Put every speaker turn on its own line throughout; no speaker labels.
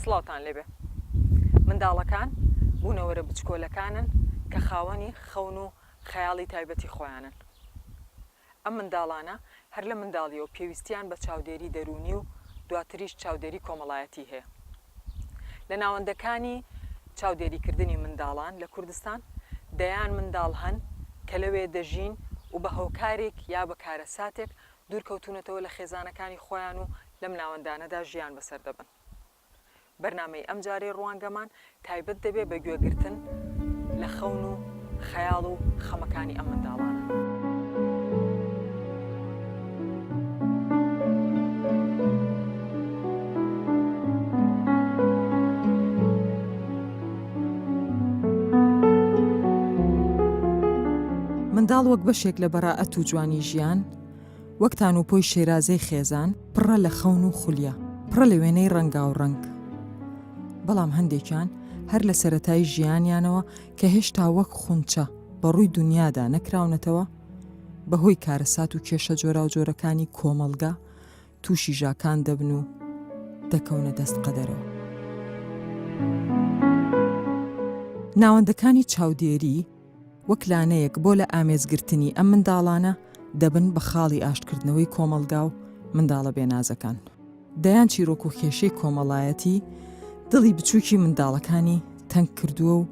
سڵاوتان لێبێ. منداڵەکان بوونەوەرە بچکۆلەکانن کە خاوەنی خەون و خەیاڵی تایبەتی خۆیانن. ئەم منداڵانە هەر لە منداڵیەوە پێویستیان بە چاودێری دەرونی و دواتریش چاودێری کۆمەڵایەتی هەیە. لە ناوەندەکانی چاودێریکردنی منداڵان لە کوردستان دەیان منداڵ هەن کە لەوێ دەژین و بە هۆکارێک یا بە کارەساتێک دوورکەوتونەتەوە لە خێزانەکانی خۆیان و لەم ناوەندانەدا ژیان بەسەر دەبن. بەرنامەی ئەم جارەی ڕوانگەمان تایبەت دەبێ بە گوێگرتن لە خەون و خەیاڵ و خەمەکانی ئەم منداڵانە. منداڵ وەک بەشێک لە بەڕائەت و جوانی ژیان، وەکتان و پۆی شێرازەی خێزان پڕە لە خەون و خولیا، پڕە لە وێنەی ڕەنگا و ڕەنگ. بەڵام هەندێکیان هەر لە سەرەتای ژیانیانەوە کە هێشتا وەک خونچە بەڕووی دنیادا نەکراونەتەوە، بەهۆی کارەسات و کێشە جۆرا و جۆرەکانی کۆمەڵگا تووشی ژاکان دەبن و دەکەونە دەست قەدەرەوە. ناوەندەکانی چاودێری وەک لانەیەک بۆ لە ئامێزگرتنی ئەم منداڵانە دەبن بە خاڵی ئاشتکردنەوەی کۆمەڵگا و منداڵە بێنازەکان. دەیان چیرۆک و کێشەی کۆمەڵایەتی دڵی بچووکی منداڵەکانی تەنگ کردووە و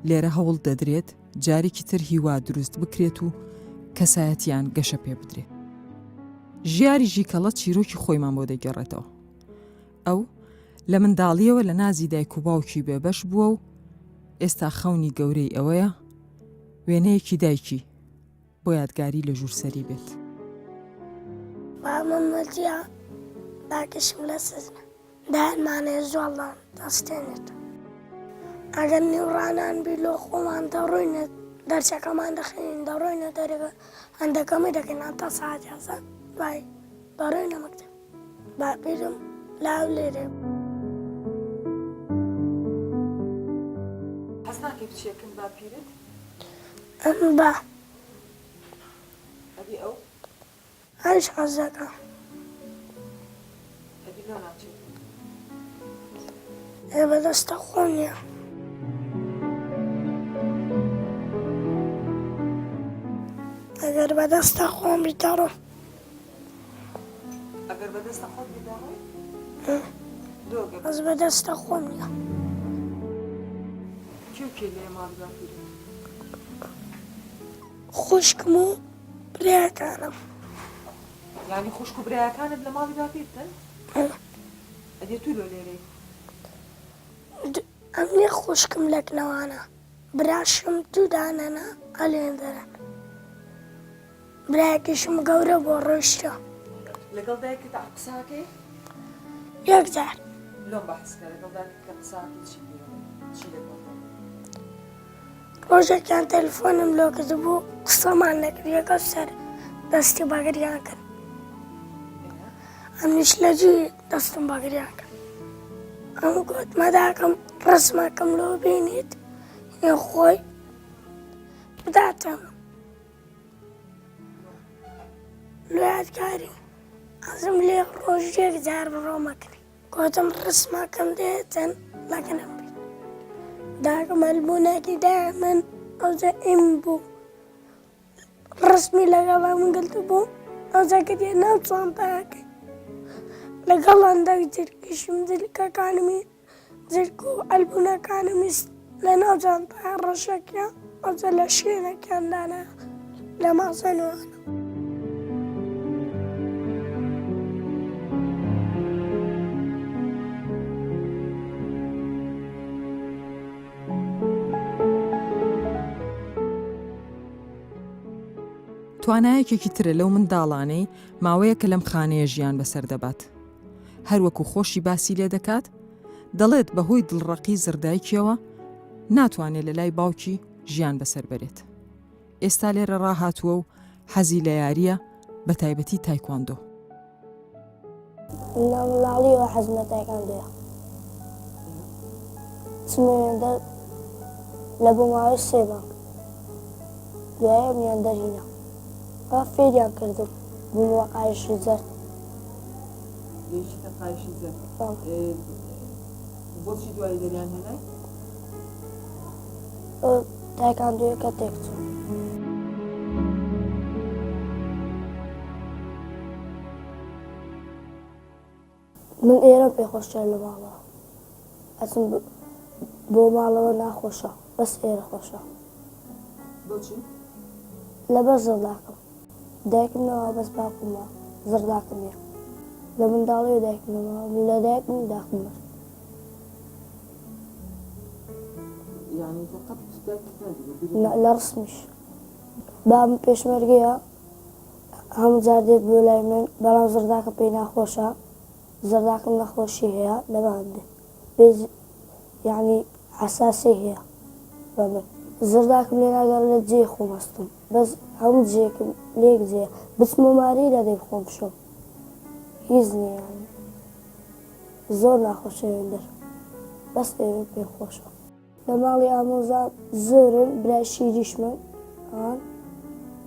لێرە هەوڵ دەدرێت جارێکی تر هیوا دروست بکرێت و کەسایەتیان گەشە پێ بدرێت. ژیاری ژیکەڵە چیرۆکی خۆیمان بۆ دەگەڕێتەوە. ئەو لە منداڵیەوە لە نازی دایک و باوکی بێبەش بووە و ئێستا خەونی گەورەی ئەوەیە وێنەیەکی دایکی بۆ یادگاری لە ژوورسەری بێت.
بامەمەتیە باکەشم لە سزنە دایانمانەیە زۆڵان دەستێنێت. ئەگەر نیوڕانان بیلۆ خۆمان دەڕۆینە دەرچەکەمان دەخێنین دەڕۆینە دەرەوە هەندەکەمی دەکەین تا ساعت یازان دوای دەڕۆینە مەکتەب. باپیرم لاو لێرێ.
حەز ناکەی بچیەکەن باپیرت؟
ئەم با
ئەدی ئەو
هەرش حەز دەکەم.
ئەدی لۆ ناچێت؟
ئێ بەدەستە خۆم نییە. ئەگەر بەدەستە خۆم بیدەڕۆم.
ئەگەر بەدەستە خۆت بیدەڕۆی؟
ئەس بەدەستە خۆم نییە.
کێ و کێ لێ ماڵی باپیرت؟
خوشکم و برایەکانم.
یعنی خوشک و برایەکانت لە ماڵی باپیرتن؟ ئەدی تو لۆ لێرەی؟
ئەم نییە خوشکم لەکنەوانە براشم دوودانەنە ئەلێن دەرەن. برایەکیشم گەورە بۆ ڕۆیشتە.
لەگەڵ دایکت قساکەی؟
یەکجار
لۆم بەحسکە لەگەڵ دایکت کە قساکەی چی لەگەڵ؟
ڕۆژێکیان تەلەفۆنم لۆ کردبوو قسەمان نەکردیەکە سەر دەستی بەگریان کرد. ئەمیش لەجێ دەستم بەگریان کرد. ئەم گوت مەداکەم ڕسمەکەم لۆ بینیت هێ خۆی بداتەوە. لۆ یادگاری ئەزم لێ ڕۆژێک جار بڕۆمەکردی. گوتم ڕسمەکەم دێتن لەگەنم بێت. داکەم هەلبوونێکی دایە من ئەوجە ئیم بوو. ڕسمی لەگەڵم گرت بوو ئەوجە کردیە ناو چۆنتایەکەی. لەگەڵ هەندێک جرگیشم جرگەکانمی جرگ و ئەلبوونەکانمیش لە ناو جانتای ڕەشەکیە ئەوجە لە شوێنێکیاندانە لە مازنوانە.
توانایەکێکی ترە لەو منداڵانەی ماوەیە کە لەم خانەیە ژیان بەسەر دەبات. هەروەکو خۆشی باسی لێ دەکات، دەڵێت بەهۆی دڵڕەقی زردایکیەوە ناتوانێت لە لای باوکی ژیان بەسەر بەرێت. ئێستا لێرە ڕاهاتووە و حەزی لە یاریە بە تایبەتی تایکواندۆ.
لە وڵاڵیەوە حەزم لە تایکواندۆیە. چمێنە لە بۆ ماوەی 3 مانگ دوایە میان دەژینە. فێریان کردم بوومەوە قایشی زەرد.
بۆچی دوایی دەریان هێنای؟
تایکاندۆیەکە تێکچوو. من ئێرە پێخۆشە لە ماڵەوە ئەچم بۆ ماڵەوە ناخۆشە بەس ئێرە خۆشە.
بۆچی؟
لەبەر زەرداکەم دایکمەوە بەس باوکمە زەرداکەم نییە لە منداڵی و دایکمەوە لە دایکم داکم بەر
یعنی فقط
لە ڕسمیش بام پێشمەرگەیە هەموو جار دێت بۆ لای من بەڵام زەرداکە پێی ناخۆشە زەرداکەم نەخۆشی هەیە لەبان دێ یعنی حساسی هەیە بە من زەرداکەم لێ ناگەڕ لە جێ خۆمەستم بەس هەموو جێکم لێک جێ بچمە ماری لە دەی خۆم بشۆم هیچ نییە زۆر ناخۆشە وێندەر بەس ئێوە پێم خۆشە. لە ماڵی ئامۆزان زۆرن برای شیریشمن ئەوان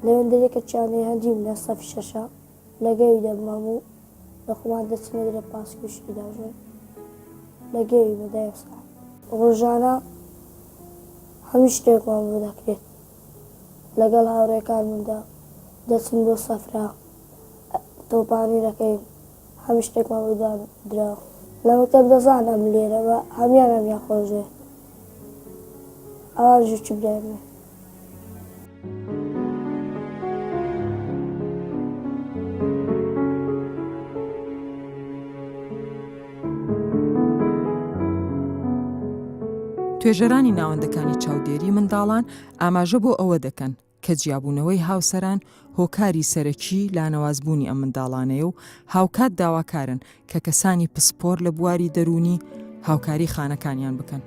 لەوێندەرێکە چیانەی هەندی منە سەفی شەشە لەگەوی دەبمەم و لە خۆمان دەچنە درە پاسکوشتی داژن لەگەوی بەدای سا ڕۆژانە هەموو شتێکمان بۆ دەکرێت لەگەڵ هاوڕێکان مندا دەچن بۆ سەفرا تۆپانی دەکەین هەموو شتێکمان بۆ دراوە لە مەکتەب دەزانم لێرە بە هەمیان هەمیان خۆشێ ئەوان ژوچ برایمێ.
توێژەرانی ناوەندەکانی چاودێری منداڵان ئاماژە بۆ ئەوە دەکەن کە جیابوونەوەی هاوسەران هۆکاری سەرەکی لانەوازبوونی ئەم منداڵانەیە و هاوکات داواکارن کە کەسانی پسپۆر لە بواری دەرونی هاوکاری خانەکانیان بکەن.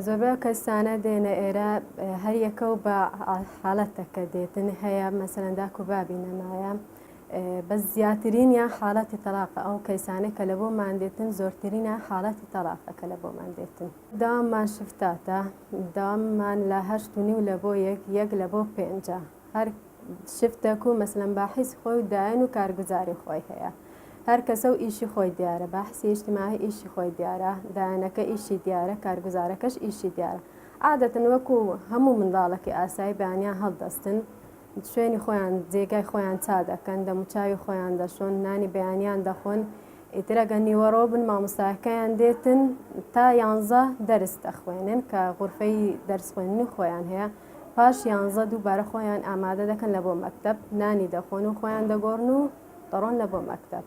زۆربەی کەسانە دێنە ئێرە هەر یەکە و بە حاڵەتەکە دێتن هەیە مەسەرەن داک و بابی نەمایە بەس زیاترینیان حاڵەتی تەلاقە ئەو کەسانەی کە لە بۆمان دێتن زۆرترینە حاڵەتی تەلاقەکە لە بۆمان دێتن. داواممان شفتاتە داواممان لە 8:30 لە بۆ یەک لە بۆ 5 هەر شفتێک و مەسەلەن باحیس خۆی و دایان و کارگوزاری خۆی هەیە. هەر کەسە و ئیشی خۆی دیارە باحسی ئیجتیماعی ئیشی خۆی دیارە دایانەکە ئیشی دیارە کارگوزارەکەش ئیشی دیارە عادەتەن وەکو هەموو منداڵێکی ئاسایی بەیانیان هەڵدەستن شوێنی خۆیان جێگای خۆیان چا دەکەن دەموچاوی خۆیان دەشۆن نانی بەیانیان دەخۆن ئیترەگە نیوەڕۆ بن مامۆستاکەیان دێتن تا 11 دەرس دەخوێنن کە غورفەی دەرسخوێننی خۆیان هەیە پاش 11 دووبارە خۆیان ئامادە دەکەن لە بۆ مەکتەب نانی دەخۆن و خۆیان دەگۆڕن و دەڕۆن لە بۆ مەکتەب.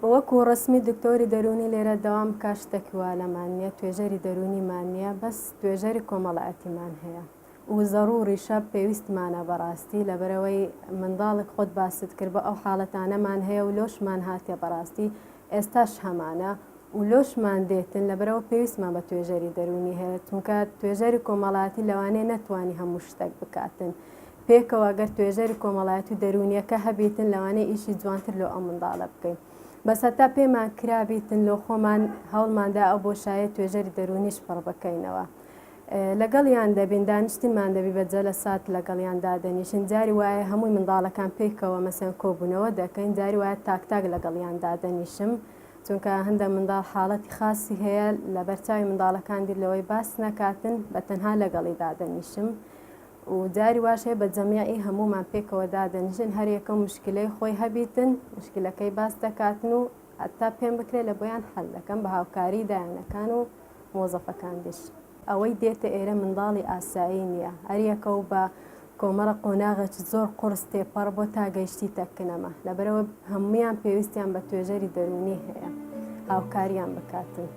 وەکو ڕسمی دکتۆری دەرونی لێرە دەوام کاشتێکی وا لەمان نییە توێژەری دەرونیمان نییە بەس توێژەری کۆمەڵایەتیمان هەیە و زەڕوریشە پێویستمانە بەڕاستی لەبەرەوەی منداڵێک خۆت باست کرد بە ئەو حاڵەتانەمان هەیە و لۆشمان هاتیە بەڕاستی ئێستاش هەمانە و لۆشمان دێتن لەبەرەوە پێویستمان بە توێژەری دەرونی هەیە چونکە توێژەری کۆمەڵایەتی لەوانەیە نەتوانی هەموو شتێک بکاتن پێکەوە ئەگەر توێژەری کۆمەڵایەتی و دەرونیەکە هەبێتن لەوانەیە ئیشی جوانتر لۆ ئەو منداڵە بکەین. بەس هەتا پێمان کرابیتن لۆ خۆمان هەوڵماندا ئەو بۆشایە توێژەری دەرونیش پڕ بکەینەوە لەگەڵیان دەبین دانیشتنمان دەبی بە جەلەسات لەگەڵیان دادەنیشن جاری وایە هەمووی منداڵەکان پێکەوە مەسەن کۆبوونەوە دەکەین جاری وایە تاکتاک لەگەڵیان دادەنیشم چونکە هەندە منداڵ حاڵەتی خاصی هەیە لە بەرچاوی منداڵەکان دی لەوەی باس نەکاتن بە تەنها لەگەڵی دادەنیشم و جاری واشەیە بە جەمیعی هەمومان پێکەوە دادەنیشن هەر یەکەم مشکلەی خۆی هەبیتن مشکلەکەی باس دەکاتن و هەتا پێم بکرێت لە بۆیان حەل دەکەم بە هاوکاری دایانەکان و مۆزەفەکان دیش ئەوەی دێتە ئێرە منداڵی ئاسایی نییە هەر یەکە و بە کۆمەڵە قۆناغێک زۆر قورس تێپەڕ بۆ تا گەیشتی تەکنەمە لەبەرەوە هەمویان پێویستیان بە توێژەری دەرونی هەیە هاوکاریان بکاتن.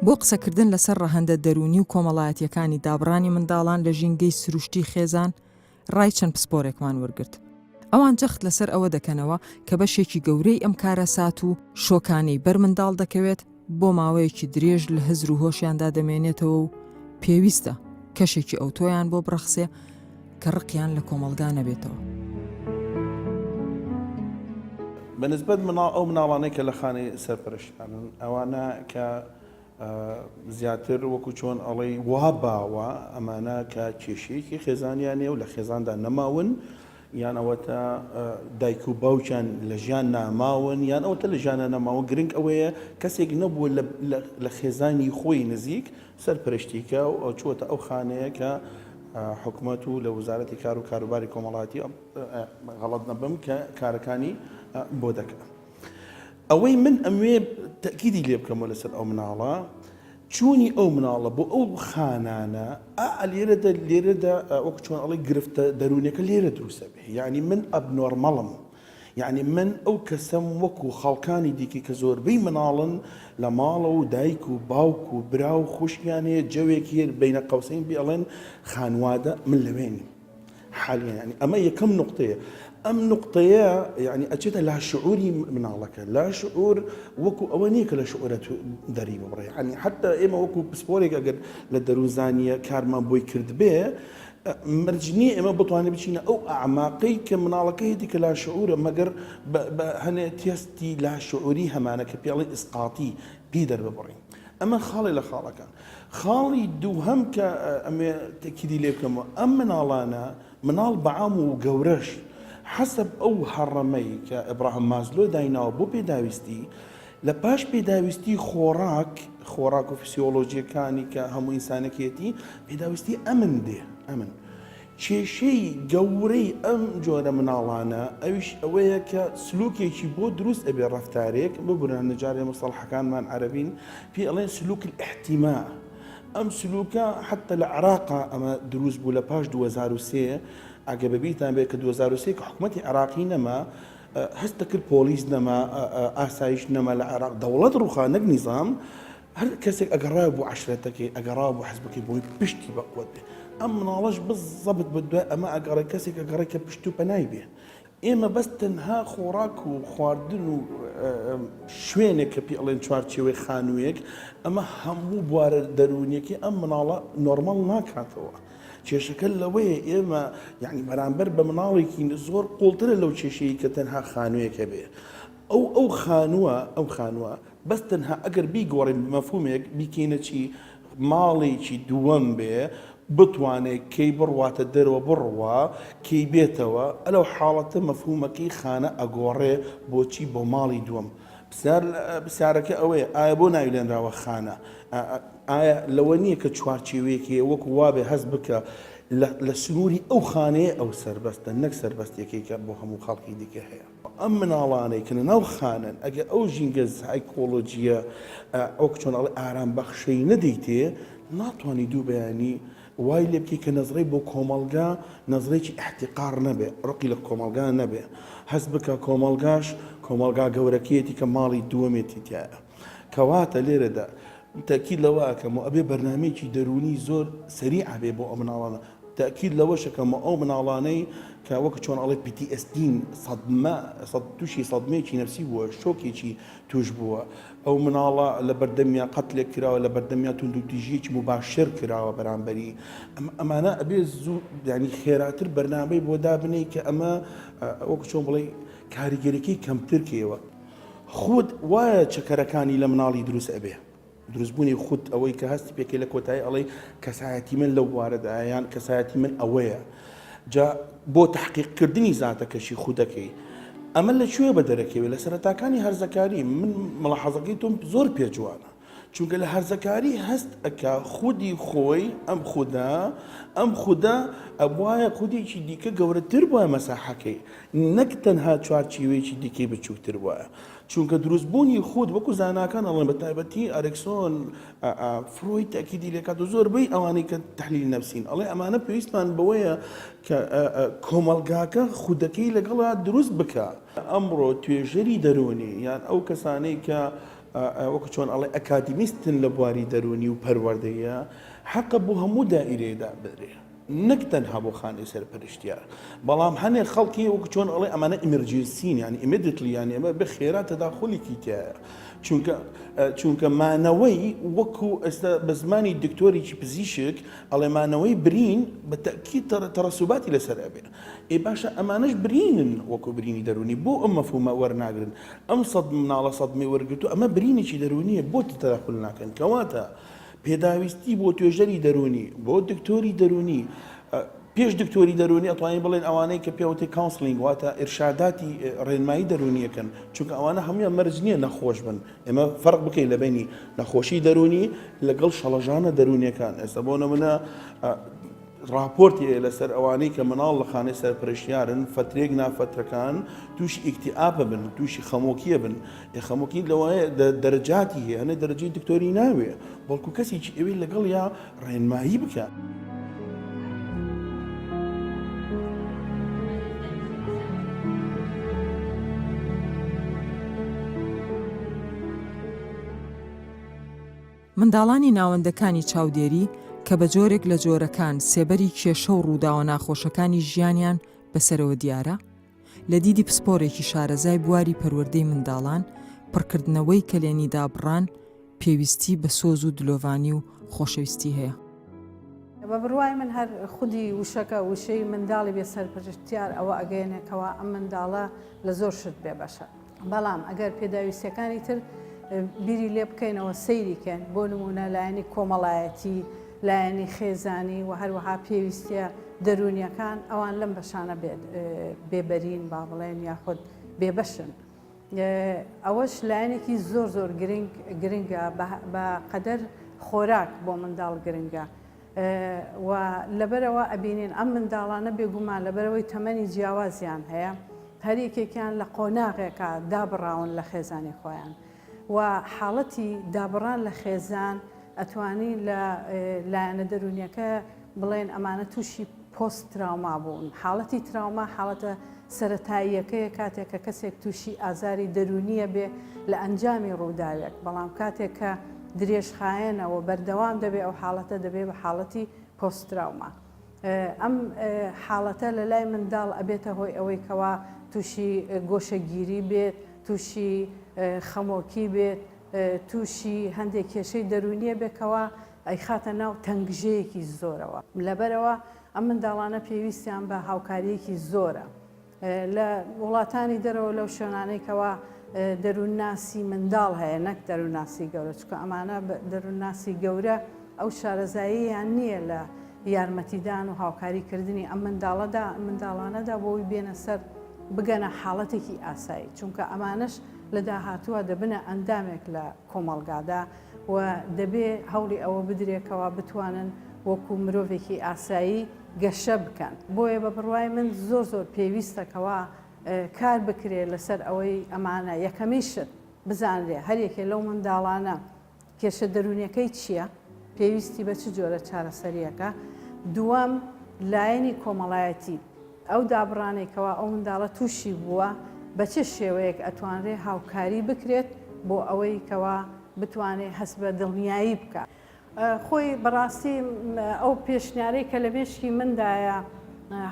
بۆ قسەکردن لەسەر ڕەهەندە دەرونی و کۆمەڵایەتیەکانی دابڕانی منداڵان لە ژینگەی سروشتی خێزان ڕای چەند پسپۆرێکمان وەرگرت. ئەوان جەخت لەسەر ئەوە دەکەنەوە کە بەشێکی گەورەی ئەم کارە سات و شۆکانەی بەر منداڵ دەکەوێت بۆ ماوەیەکی درێژ لە هزر و هۆشیاندا دەمێنێتەوە و پێویستە کەشێکی ئەوتۆیان بۆ بڕەخسێ کە ڕقیان لە کۆمەلگا نەبێتەوە.
بەنسبەت ئەو مناڵانەی کە لە خانەی سەرپەرشتیانن ئەوانە کە زیاتر وەکو چۆن ئەڵێ وا باوە ئەمانە کە کێشەیەکی خێزانیانێ و لە خێزاندا نەماون یان ئەوەتە دایک و باوکیان لە ژیان ناماون یان ئەوتە لە ژیانە نەماوە گرنگ ئەوەیە کەسێک نەبووە لە خێزانی خۆی نزیک سەرپەرشتیکە و چووەتە ئەو خانەیە کە حکوومەت و لە وزارەتی کار و کاروباری کۆمەڵاتی غەڵەت نەبم کە کارەکانی بۆ دەکە. ئەوەی من ئەموێ تەکیدی لێ بکەمەوە لەسەر ئەو مناڵە چوونی ئەو مناڵە بۆ ئەو خانانە لێرەدا وەکو چۆن ئەڵێ گرفتە دەرونەکە لێرە دروستە بێ. یعنی من ئەبنۆرمەڵم، یعنی من ئەو کەسەم وەکو خەڵکانی دیکە کە زۆربەی مناڵن لە ماڵە و دایک و باوک و برا و خوشکیانێ جەوێکی بینە قەوسەین بێڵێن خانوادە من لەوێنی حالیان. ینی ئەمە یەکەم نقطەیە. ئەم نقطەیە یعنی ئەچێتە لا شعوری مناڵەکە، لا شعور وەکو ئەوە نییە کە لە شعورەت دەری ببڕێ. ینی حتا ئێمە وەکو پسپۆرێک ئەگەر لە دەروزانیە کارمان بۆی کرد بێ مرجنی ئێمە بتوانێت بچینە ئەو ئەعماقی کە مناڵەکە هێتی کە لا شعورە مەگەر هەنێ تێستی لا شعوری هەمانە کە پێڵی ئسقاتی پێ دەرببڕین. ئەمە خاڵی لە خاڵەکان. خاڵی دووهەم کە ئەمێ تەکیدی لێ بکەمەوە ئەم مناڵانە مناڵ بەعام و گەورەش حسب ئەو هەڕەمەی کە ئەبراهیم مازلۆ دایناوە بۆ پێداویستی لە پاش پێداویستی خۆراک و فسیۆلۆژیەکانی کە هەموو ئینسانەکێتی پێداویستی ئەمن دێ. ئەمن کێشەی گەورەی ئەم جۆرە مناڵانە ئەویش ئەوەیە کە سلوکێکی بۆ دروست ئەبێ ڕەفتارێک ببوران نەجارێ مستەڵحەکانمان عەرەبین پێ ئەڵێن سلوک الاحتیماء. ئەم سلوکە حتى لە عێراقا ئەمە دروست بوو لە پاش 2003 ئەگە بەبییرتان بێت کە 2003 کە حکوومەتی عێراقی نەما هەست کرد پۆلیس نەما ئاسایش نەما لە عێراق دەوڵەت ڕووخا نەک نیزام هەر کەسێک ئەگەڕایە بۆ عەشرەتەکەی ئەگەڕا بۆ حزبەکەی بۆی پشتی بەقوت بێ. ئەم مناڵەش بزەبت بە دوای ئەمە ئەگەڕێ کەسێک ئەگەڕێ کە پشت و پەنای بێ. ئێمە بەس تەنها خۆراک و خواردن و شوێنێک کە پێ ئەڵێن چوارچێوەی خانوویەک ئەمە هەموو بوارە دەرونیەکی ئەم مناڵە نۆرمەڵ ناکاتەوە. کێشەکە لەوەیە ئێمە یعنی بەرامبەر بە مناڵێکی زۆر قوڵترە لەو کێشەیە کە تەنها خانوویەکە بێ. ئەو خانووە بەس تەنها ئەگەر بیگۆڕین مەفهومێک بیکەینە چی ماڵێکی دووەم بێ بتوانێت کەی بڕواتە دەرەوە بڕوا کەی بێتەوە ئەلەو حاڵەتە مەفهومەکەی خانە ئەگۆڕێ بۆچی بۆ ماڵی دووەم. پرسیارەکە ئەوەیە ئایا بۆ ناویلێنراوە خانە؟ ئایا لەوە نییە کە چوارچێوەیەکی وەکو وابێ هەست بکە لە سنووری ئەو خانەیە ئەو سربەستە نەک سربەستێکی کە بۆ هەموو خەڵکی دیکە هەیە. ئەم مناڵانەی کە ناو خانن ئەگە ئەو ژینگە سایکۆلۆجیە ئەو چۆن ئەڵێ ئارام بەخشەی نەدەیتێ ناتوانانی دوو بەیانی وای لێ بکەی کە نەزرەی بۆ کۆمەڵگا نەزرێکی احتیقار نەبێ، ڕقی لە کۆمەڵگا نەبێ، هەست بکە کۆمەڵگا گەورەکەیەتی کە ماڵی دووەمێتی تایە. کەواتە لێرەدا تاکید لەوە ئەکەم و ئەبێ بەرنامەیەکی دەرونی زۆر سەریع هەبێ بۆ ئەو مناڵانە. تاکید لەوەشەکەمە ئەو مناڵانەی کە وەکو چۆن ئەڵێ PTSD تووشی سەدمەیەکی نەفسی بووە، شۆکێکی توش بووە. ئەو مناڵە لە بەردەمیان قەتلێک کراوە، لە بەردەمیان توندوتیژیەکی مباشر کراوە بەرامبەری ئەمانە ئەبێ زوو ینی خێراتر بەرنامەی بۆ دابنەی کە ئەمە وەکو چۆن بڵێ کاریگەریەکەی کەمتر کێوە. خود وایە چەکەرەکانی لە مناڵی دروست ئەبێ. دروستبوونی خود ئەوەی کە هەستی پێکەی لە کۆتایی ئەڵێ کەسایەتی من لەو واردایان کەسایەتی من ئەوەیە. جا بۆ تحقیقکردنی زاتەکەشی خودەکەی ئەمە لەکوێ بە دەرەکەوێت لە سەرەتاکانی هەرزەکاری من مەڵەحەزەکەی تۆم زۆر پێجوانە چونکە لە هەرزەکاری هەست ئەکا خودی خۆی ئەم خودا ئەبوایە خودێکی دیکە گەورەتر بووە مەساحەکەی نەک تەنها چوارچێوەیەکی دیکەی بچووکتر بووە. چونکە دروستبوونی خود وەکو زاناکان ئەڵێن بە تایبەتی ئەرێکسۆن فرۆید تاکیدی لێکات و زۆربەی ئەوانەی کە تەحلیل نەفسین ئەڵێ ئەمانە پێویستمان بەوەیە کە کۆمەڵگاکە خودەکەی لەگەڵا دروست بکە. ئەمڕۆ توێژەری دەرونی یان ئەو کەسانەی کە وەکو چۆن ئەڵێ ئەکادمیستن لە بواری دەرونی و پەروەردەیە حەقە بۆ هەموو دائیرەیەدا بدرێ نەک تەنها بۆ خانەی سەرپەرشتیار بەڵام هەنێ خەڵکی وەکو چۆن ئەڵێ ئەمانە ئیمرجنسین ینی ئیمێدیتلی یانی ئەمە بە خێرا تەداخوڵێکی تایە چونکە مانەوەی وەکو ئێستا بە زمانی دکتۆرێکی پزیشک ئەڵێ مانەوەی برین بە تەکید تەڕەسوباتی لەسەر ئەبێ ئێ باشە ئەمانەش برینن وەکو برینی دەرونی بۆ ئەم مەفهومە وەرناگرن ئەم سەد مناڵە سەدمەی وەرگرتو ئەمە برینێکی دەرونیە بۆ تەداخول ناکەن کەواتە پێداویستی بۆ توێژەری دەرونی بۆ دکتۆری دەرونی پێش دکتۆری دەرونی ئەتوانین بڵێن ئەوانەی کە پێوتی کاونسلینگ واتە ئێرشاداتی ڕێنمایی دەرونیەکەن چونکە ئەوانە هەمویان مەرج نییە نەخۆش بن ئێمە فەرق بکەین لە بینی نەخۆشی دەرونی لەگەڵ شەڵەژانە دەرونیەکان ئێستا بۆ نمونە راپۆرتی لەسەر ئەوانەی کە مناڵ لە خانەی سەرپەرشتیارن فترێک نافترەکان تووشی ئیکتئابە بن تووشی خەمۆکیە بن خەمۆکی لەوەیە دەرەجاتی هەیە هەنێ دەرەجەی دکتۆری ناوێ بەڵکو کەسێکی ئەوەی لەگەڵ یا ڕێنمایی بکە.
منداڵانی ناوەندەکانی چاودێری کە بە جۆرێک لە جۆرەکان سێبەری کێشە و ڕووداوە ناخۆشەکانی ژیانیان بەسەرەوە دیارە لە دیدی پسپۆرێکی شارەزای بواری پەروەردەی منداڵان پڕکردنەوەی کەلێنی دابڕان پێویستی بە سۆز و دلۆڤانی و خۆشەویستی هەیە.
بە بڕوای من هەر خودی وشەکە وشەی منداڵی بێ سەرپەرشتیار ئەوە ئەگەیەنێکەوە ئەم منداڵە لە زۆر شت بێ بەشە بەڵام ئەگەر پێداویستەکانی تر بیری لێ بکەینەوە سەیریکەن بۆ نمونە لایەنی کۆمەڵایەتی لایەنی خێزانی و هەروەها پێویستیە دەرونیەکان ئەوان لەم بەشانە بێبەرین با بڵێن یاخود بێبەشن ئەوەش لایەنێکی زۆر زۆر گرنگە بە قەدەر خۆراک بۆ منداڵ گرنگە و لەبەرەوە ئەبینین ئەم منداڵانە بێگومان لەبەرەوەی تەمەنی جیاوازیان هەیە هەریەکێکیان لە قۆناغێکە دابڕاون لە خێزانی خۆیان و حاڵەتی دابڕان لە خێزان ئەتوانی لە لایەنە دەرونیەکە بڵێن ئەمانە تووشی پۆست تراوما بوون حاڵەتی تراوما حاڵەتە سەرەتاییەکەیە کاتێک کە کەسێک تووشی ئازاری دەرونیە بێ لە ئەنجامی ڕووداوێک بەڵام کاتێک کە درێژخایەنەوە بەردەوام دەبێ ئەو حاڵەتە دەبێ بە حاڵەتی پۆست تراوما ئەم حاڵەتە لە لای منداڵ ئەبێتە هۆی ئەوەی کەوا تووشی گۆشەگیری بێت تووشی خەمۆکی بێت تووشی هەندێک کێشەی دەرونیە بێکەوە ئەی خاتە ناو تەنگژەیەکی زۆرەوە لەبەرەوە ئەم منداڵانە پێویستیان بە هاوکاریەکی زۆرە لە وڵاتانی دەرەوە لەو شوێنانەیەکەوە دەروونناسی منداڵ هەیە نەک دەروونناسی گەورە چکە ئەمانە دەروونناسی گەورە ئەو شارەزاییان نییە لە یارمەتیدان و هاوکاریکردنی ئەم منداڵانەدا بۆی بێنە سەر بگەنە حاڵەتێکی ئاسایی چونکە ئەمانش لە داهاتووە دەبنە ئەندامێک لە کۆمەڵگادا و دەبێ هەوڵی ئەوە بدرێکەوە بتوانن وەکو مرۆڤێکی ئاسایی گەشە بکەن بۆیە بە بڕوای من زۆر زۆر پێویستەکەوە کار بکرێت لەسەر ئەوەی ئەمانە یەکەمی شت بزانرێ هەرێکێ لەو منداڵانە کێشە دەرونیەکەی چییە پێویستی بە چ جۆرە چارەسەریەکە دووەم لایەنی کۆمەڵایەتی ئەو دابڕانێکەوە ئەو منداڵە تووشی بووە بە چه شێوەیەک ئەتوانرێ هاوکاری بکرێت بۆ ئەوەی کەوا بتوانێت هەست بە دڵنیایی بکات خۆی بەڕاستی ئەو پێشنیارەی کە لە مێشکی مندایە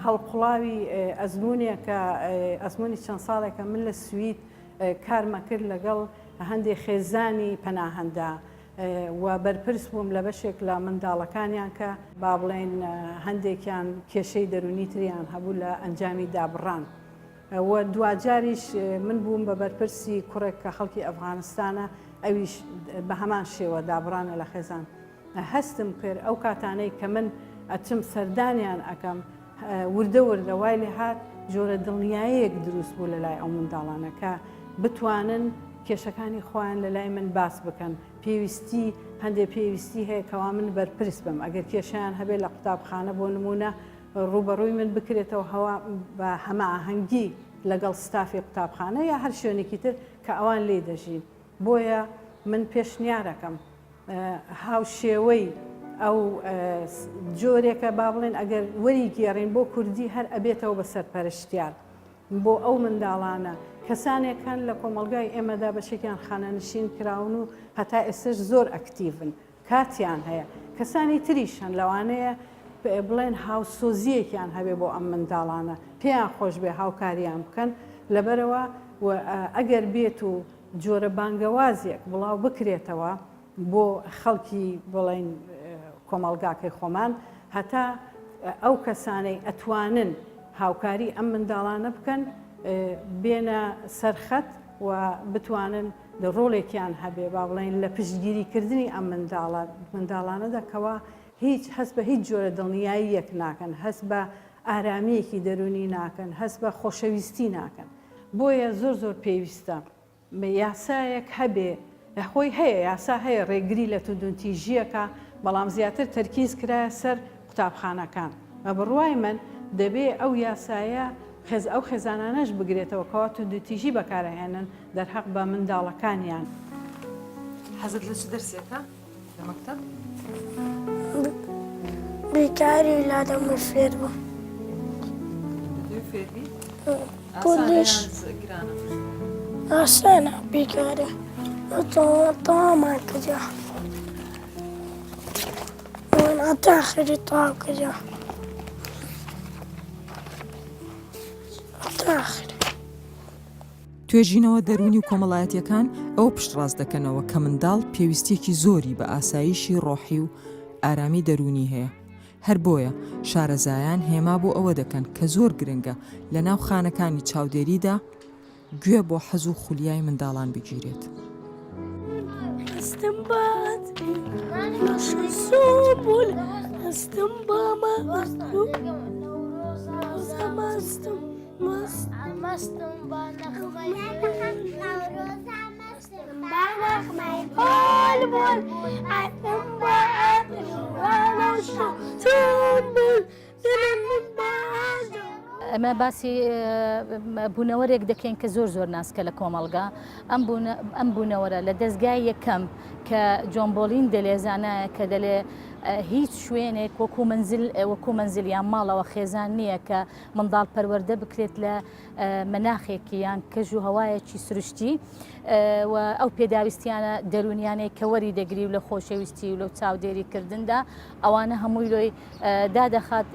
هەڵقوڵاوی ئەزمونێکە ئەزمموی چەند ساڵێکە من لە سوید کارمە کرد لەگەڵ هەندێک خێزانی پەناهەندا و بەرپرس بووم لە بەشێک لە منداڵەکانیان کە با بڵێن هەندێکیان کێشەی دەرونی تریان هەبوو لە ئەنجامی دابڕان و دوجاریش من بووم بە بەرپرسی کوڕێک کە خەڵکی ئەفغانستانە ئەویش بە هەمان شێوە دابڕانە لە خێزان هەستم کرد ئەو کاتانەی کە من ئەچم سەردانیان ئەەکەم وردە وردە وای لێ هات جۆرە دڵنیاییەک دروست بوو لە لای ئەو منداڵانە کە بتوانن کێشەکانی خۆیان لە لای من باس بکەن پێویستی هەندێک پێویستی هەیە کەوا من بەرپرس بم ئەگەر کێشیان هەبێت لە قوتابخانە بۆ نمونە ڕوبەڕووی من بکرێتەوە هەوا بە هەمە ئاهەنگی لەگەڵ ستافی قوتابخانە یا هەر شوێنێکی تر کە ئەوان لێ دەژین بۆیە من پێشنیارەکەم هاوشێوەی ئەو جۆرێکە با بڵێن ئەگەر وەری گێڕین بۆ کوردی هەر ئەبێتەوە بە سەرپەرشتیار بۆ ئەو منداڵانە کەسانێکان لە کۆمەلگای ئێمەدا بەشێکیان خانەنشین کراون و هەتا ئێستش زۆر ئەکتیڤن کاتیان هەیە کەسانی تریشان لەوانەیە بڵێن هاوسۆزیەکیان هەبێ بۆ ئەم منداڵانە پێیان خۆش بێ هاوکاریان بکەن لەبەرەوە ئەگەر بێت و جۆرە بانگەوازێک بڵاو بکرێتەوە بۆ خەڵکی بڵێن کۆمەلگاکەی خۆمان هەتا ئەو کەسانەی ئەتوانن هاوکاری ئەم منداڵانە بکەن بێنە سەرخەت و بتوانن لە ڕۆڵێکیان هەبێ با بڵێن لە پشتگیریکردنی ئەم منداڵانە دەکەوە هیچ هەست بە هیچ جۆرە دڵنیاییەک ناکەن هەست بە ئارامیەکی دەرونی ناکەن هەست بە خۆشەویستی ناکەن بۆیە زۆر زۆر پێویستە یاسایەک هەبێ خۆی هەیە یاسا هەیە ڕێگری لە توندوتیژیەکە بەڵام زیاتر تەرکیز کرایە سەر قوتابخانەکان بە بڕوای من دەبێ ئەو یاسایە ئەو خێزانانەش بگرێتەوە کەوا توندوتیژی بەکارهێنن دەرحەق بە منداڵەکانیان
حەزت لە چ دەرسێکە لە مەکتەب؟
بیکاری لادەمە فێر بوو
دەتەوێت فێر بیت؟
پۆلیس
گرانە
ئاسانە بیکارە تەوامان کردیا من هەتا آخری تەواو کردیا هەتا آخری
توێژینەوە دەرونی و کۆمەڵایەتیەکان ئەو پشتڕاست دەکەنەوە کە منداڵ پێویستێکی زۆری بە ئاسایشی ڕۆحی و ئارامی دەرونی هەیە هەر بۆیە شارەزایان هێما بۆ ئەوە دەکەن کە زۆر گرنگە لە ناو خانەکانی چاودێریدا گوێ بۆ حەز و خولیای منداڵان بگیرێت
هەستم بات سوبول هەستم بامە مەستم مەستم با نەخمەی بۆل بۆل ئەتم بە ئەتم بۆل دلم بازە
ئەمە باسی بوونەوەرێک دەکەین کە زۆر زۆر ناسکە لە کۆمەڵگا ئەم بوونەوەرە لە دەستگای یەکەم کە جۆمبۆلین دەلێزانایە کە دەلێ هیچ شوێنێک وەکو منزل یان ماڵەوە خێزان نییە کە منداڵ پەروەردە بکرێت لە مەناخێکی یان کەژ و هەوایەکی سروشتی و ئەو پێداویستیانە دەرونیانەی کە وەری دەگری و لە خۆشەویستی و لەو چاودێریکردندا ئەوانە هەمووی لۆی دادەخات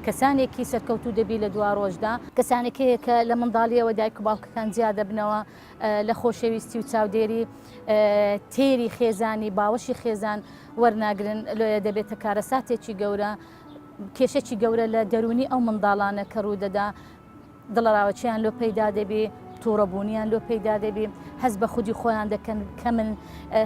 کەسانێکی سەرکەوتوو دەبی لە دوا ڕۆژدا کەسانێکەیە کە لە منداڵیەوە دایک و باوکەکان زیادە بنەوە لە خۆشەویستی و چاودێری تێری خێزانی باوەشی خێزان وەرناگرن لۆیە دەبێتە کارەساتێکی گەورە کێشێکی گەورە لە دەرونی ئەو منداڵانە کە ڕوودەدا دڵەراوەچیان لۆ پەیدا دەبێ تووڕەبوونیان لۆ پەیدا دەبێ هەست بە خودی خۆیان دەکەن کە من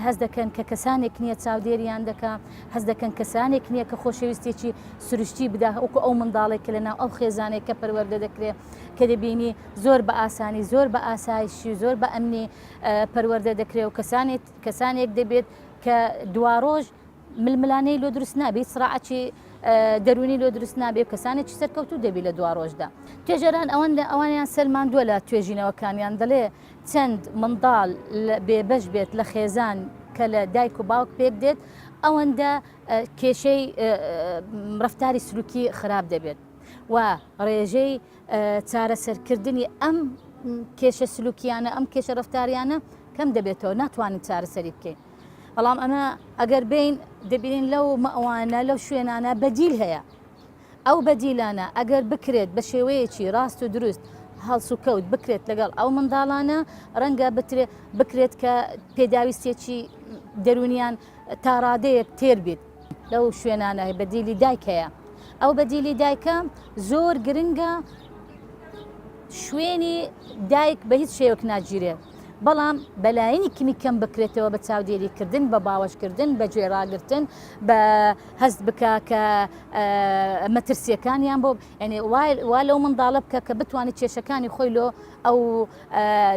هەست دەکەن کە کەسانێک نییە چاودێریان دەکا هەست دەکەن کەسانێک نییە کە خۆشەویستێکی سروشتی بدا وەکو ئەو منداڵێک کە لەناو ئەو خێزانێک کە پەروەردە دەکرێت کە دەبینی زۆر بە ئاسانی زۆر بە ئاسایشی زۆر بە ئەمنی پەروەردە دەکرێت و کەسانێک دەبێت کە دوا ڕۆژ ململانەی لۆ دروست نابێت سڕاعەتی دەرونی لۆ دروست نابێت کەسانێکی سەرکەوتوو دەبی لە دوا ڕۆژدا توێژەران ئەوانیان سەلماندووە لە توێژینەوەکانیان دەڵێ چەند منداڵ بێبەش بێت لە خێزان کە لە دایک و باوک پێک دێت ئەوەندە کێشەی ڕەفتاری سلوکی خراپ دەبێت و ڕێژەی چارەسەرکردنی ئەم کێشە سلوکیانە ئەم کێشە ڕەفتاریانە کەم دەبێتەوە ناتوانین چارەسەری بکەین بەڵام ئەمە ئەگەر بین دەبینین لەو مەوانە لەو شوێنانە بەدیل هەیە ئەو بەدیلانە ئەگەر بکرێت بە شێوەیەکی ڕاست و دروست هەڵس و کەوت بکرێت لەگەڵ ئەو منداڵانە ڕەنگە بکرێت کە پێداویستێکی دەرونیان تا ڕادەیەک تێر بێت لەو شوێنانە بەدیلی دایک هەیە ئەو بەدیلی دایکە زۆر گرنگە شوێنی دایک بە هیچ شێوەک ناگیرێت بەڵام بەلایەنی کمی کەم بکرێتەوە بە چاودێریکردن بە باوەشکردن بە گوێڕاگرتن بە هەست بکە کە مەترسیەکانیان بۆ ینی وا لەو منداڵە بکە کە بتوانێت کێشەکانی خۆی لۆ ئەو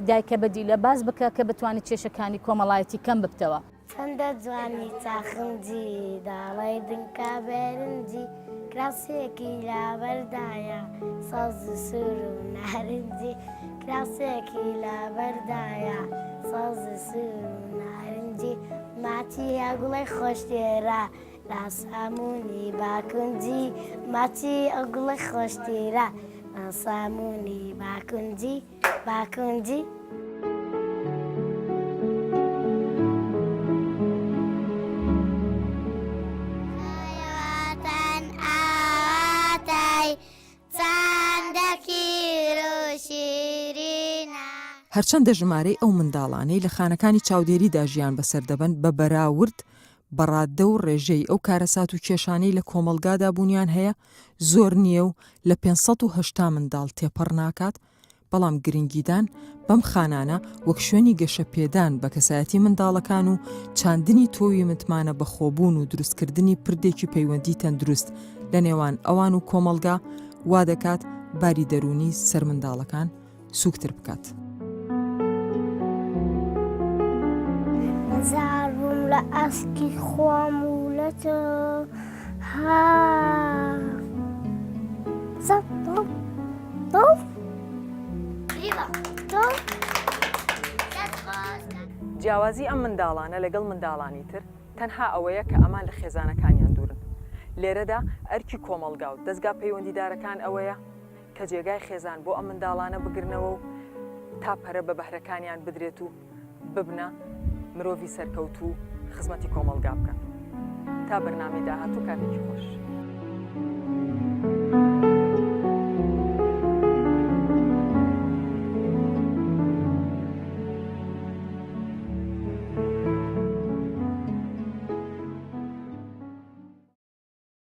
دایکە بەدیلە باز بکە کە بتوانێت کێشەکانی کۆمەڵایەتی کەم بکەوە
چەندە جوانی چاخنجی داڵی دنکە بەرنجی کراسێکی لابەردایە ساز سوور و نارنجی کراسێکی لابەردایە ساز سوور و نارنجی ماچی ئەگوڵی خۆشتێرە لا سامونی باکونجی ماچی ئەگوڵی خۆشتێرە سامونی باکونجی باکونجی
هەرچەندە ژمارەی ئەو منداڵانەی لە خانەکانی چاودێریدا ژیان بەسەر دەبن بە بەراورد بەڕاددە و ڕێژەی ئەو کارەسات و کێشانەی لە کۆمەلگادا بوونیان هەیە زۆر نییە و لە 580 منداڵ تێپەڕ ناکات، بەڵام گرنگیدان بەم خانانە وەک شوێنی گەشەپێدان بە کەسایەتی منداڵەکان و چاندنی تۆوی متمانە بەخۆبوون و دروستکردنی پردێکی پەیوەندی تەندروست لە نێوان ئەوان و کۆمەلگا وا دەکات باری دەرونی سەر منداڵەکان سووکتر بکات.
زار بووم لە ئەسکی خۆم و لە تۆ ها زەب تۆ
جیاوازی ئەم منداڵانە لەگەڵ منداڵانی تر تەنها ئەوەیە کە ئەمان لە خێزانەکانیان دوورن. لێرەدا ئەرکی کۆمەلگا و دەستگا پەیوەندیدارەکان ئەوەیە کە جێگای خێزان بۆ ئەم منداڵانە بگرنەوە و تا پەرە بە بەهرەکانیان بدرێت و ببنە مرۆڤی سەرکەوتو خزمەتی کۆمەلگا بکەن. تا بەرنامەی داهاتوو کاتێکی خۆش.